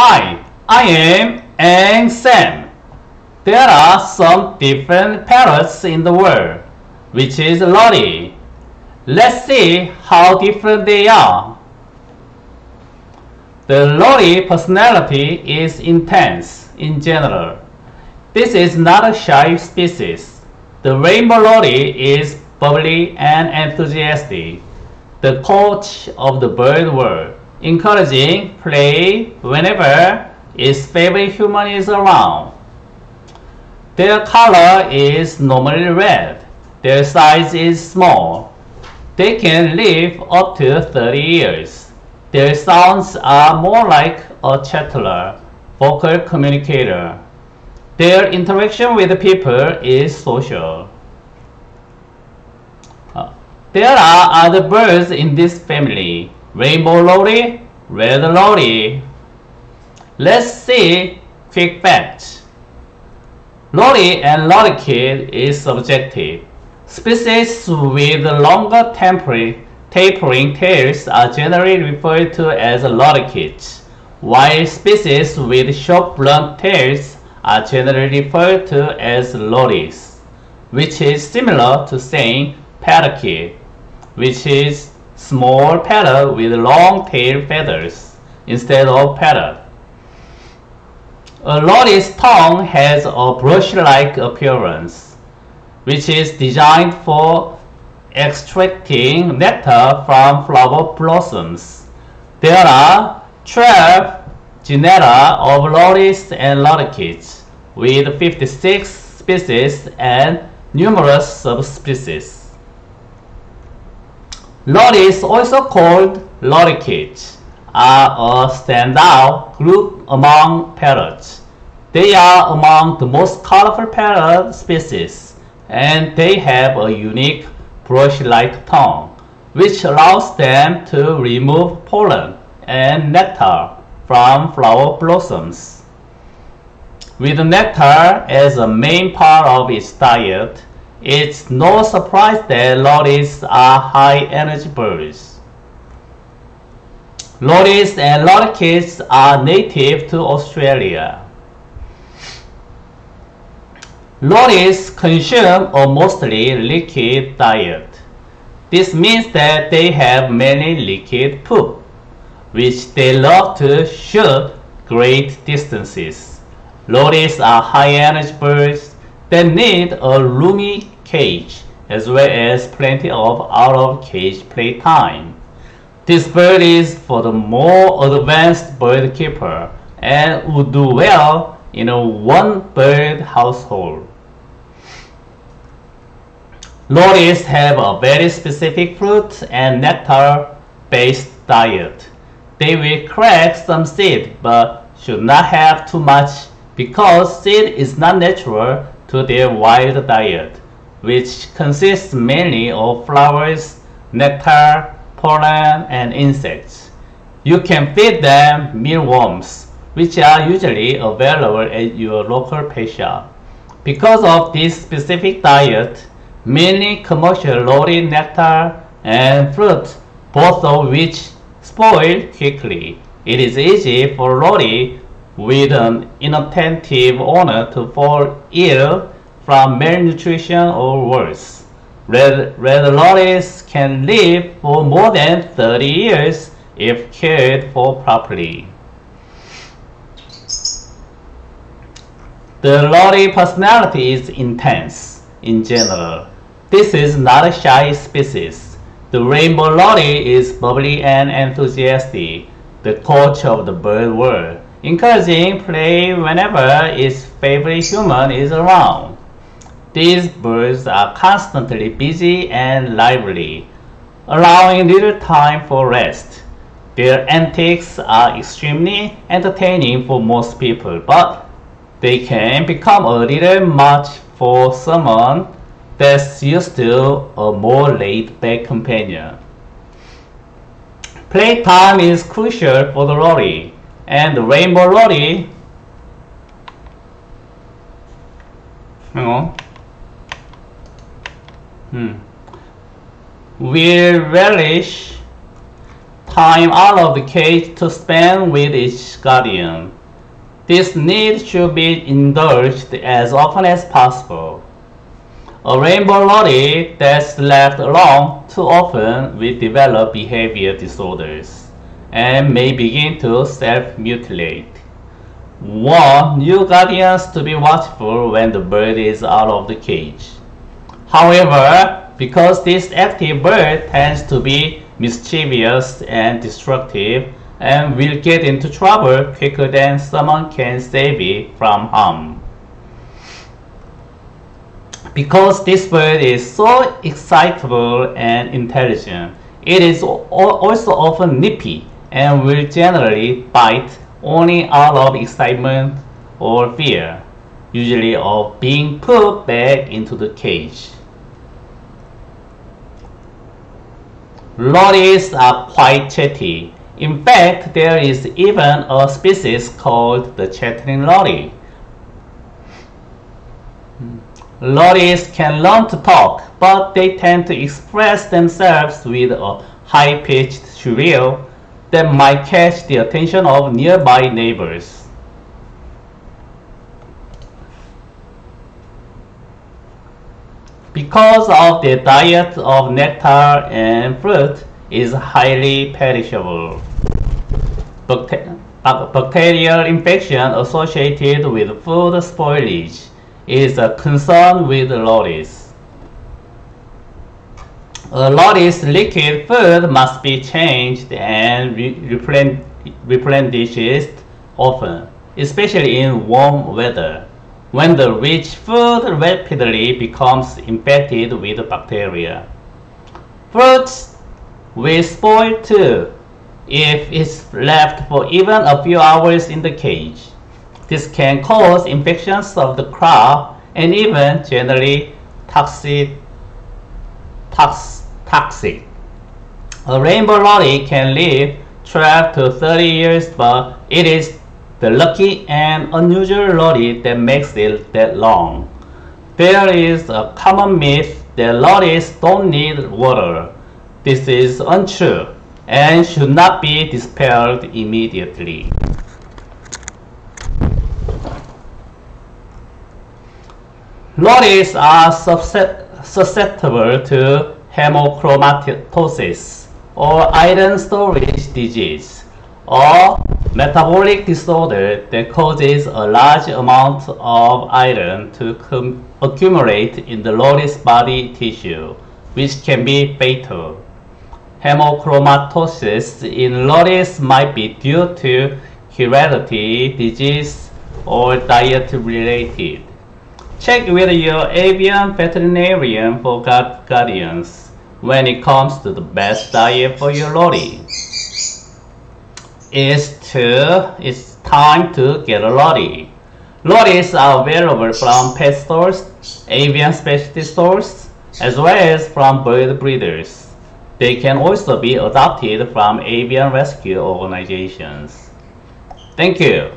Hi, I am Ang Sam. There are some different parrots in the world, which is Lottie. Let's see how different they are. The Lottie personality is intense in general. This is not a shy species. The rainbow lottie is bubbly and enthusiastic, the coach of the bird world, encouraging play whenever its favorite human is around. Their color is normally red. Their size is small. They can live up to 30 years. Their sounds are more like a chattler, vocal communicator. Their interaction with people is social. There are other birds in this family: rainbow lottie, red lottie. Let's see quick facts. Lottie and lottykid is subjective. Species with longer tapering tails are generally referred to as lottykids, while species with short blunt tails are generally referred to as lotties, which is similar to saying parakeet, which is small parrot with long tail feathers instead of parrot. A lottie's tongue has a brush-like appearance, which is designed for extracting nectar from flower blossoms. There are 12 genera of lotties and lottykids, with 56 species and numerous subspecies. Lotties, also called lottykids, are a standout group among parrots. They are among the most colorful parrot species, and they have a unique brush-like tongue, which allows them to remove pollen and nectar from flower blossoms. With nectar as a main part of its diet, it's no surprise that lotties are high-energy birds. Lotties and lottykids are native to Australia. Lotties consume a mostly liquid diet. This means that they have many liquid poop, which they love to shoot great distances. Lotties are high-energy birds that need a roomy cage as well as plenty of out-of-cage playtime. This bird is for the more advanced bird keeper and would do well in a one-bird household. Lotties have a very specific fruit and nectar-based diet. They will crack some seed but should not have too much because seed is not natural to their wild diet, which consists mainly of flowers, nectar, pollen, and insects. You can feed them mealworms, which are usually available at your local pet shop. Because of this specific diet, many commercial lottie nectar and fruit, both of which spoil quickly. It is easy for lottie with an inattentive owner to fall ill from malnutrition or worse. Red lotties can live for more than 30 years if cared for properly. The lottie personality is intense in general. This is not a shy species. The rainbow lottie is bubbly and enthusiastic, the coach of the bird world, encouraging play whenever its favorite human is around. These birds are constantly busy and lively, allowing little time for rest. Their antics are extremely entertaining for most people, but they can become a little much for someone that's used to a more laid-back companion. Playtime is crucial for the lottie, and the rainbow lottie will relish time out of the cage to spend with its guardian. This need should be indulged as often as possible. A rainbow lorry that's left alone too often will develop behavior disorders and may begin to self-mutilate. Warn new guardians to be watchful when the bird is out of the cage. However, because this active bird tends to be mischievous and destructive and will get into trouble quicker than someone can save it from harm. Because this bird is so excitable and intelligent, it is also often nippy and will generally bite only out of excitement or fear, usually of being put back into the cage. Lorries are quite chatty. In fact, there is even a species called the chattering lorry. Lorries can learn to talk, but they tend to express themselves with a high-pitched shriek that might catch the attention of nearby neighbors. Because of their diet of nectar and fruit is highly perishable. Bacterial infection associated with food spoilage is a concern with lorries. A lorry's liquid food must be changed and replenished often, especially in warm weather, when the rich food rapidly becomes infected with bacteria. Fruits will spoil too if it's left for even a few hours in the cage. This can cause infections of the crop and even generally toxic. A rainbow lorry can live 12 to 30 years, but it is the lucky and unusual lorry that makes it that long. There is a common myth that lorries don't need water. This is untrue and should not be dispelled immediately. Lorries are susceptible to hemochromatosis or iron storage disease, or metabolic disorder that causes a large amount of iron to accumulate in the lorry's body tissue, which can be fatal. Hemochromatosis in lorries might be due to heredity, disease, or diet related. Check with your avian veterinarian for guardians when it comes to the best diet for your lorry. It's time to get a lorry. Lorries are available from pet stores, avian specialty stores, as well as from bird breeders. They can also be adopted from avian rescue organizations. Thank you.